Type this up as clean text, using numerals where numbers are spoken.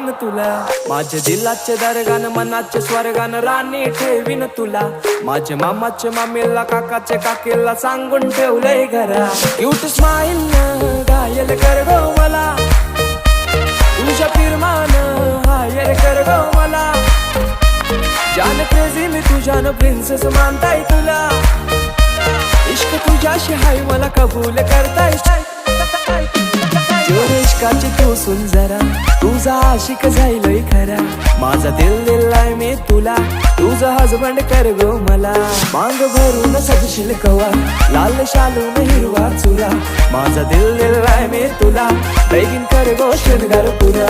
ठेवीन तुला, माझे दिलाचे दरगान मनाचे स्वर्गान राणी ठेवीन तुला, माझे मामाचे मामीला काकाचे काकीला सांगून ठेवलंय घरा. क्यूट स्माइल न घायल कर गो मला, तुझ्या फिरमान हायर कर गो मला, जान क्रेझी मी तुझ्यानं प्रिन्सेस मानताय तुला, इश्क तुझ्याशी हाय मला कबूल करताय. जोर इश्काची तू सुन जरा, तुझा आशिक जाईलोय खरा, माझा दिल दिलाय मी तुला, तुझा हजबंड कर गो मला. मांग भरून सजशील कवा, लाल शालून हिरवा चुरा, माझा दिल दिलाय मी तुला, लगीन कर गो शृंगार पुरा.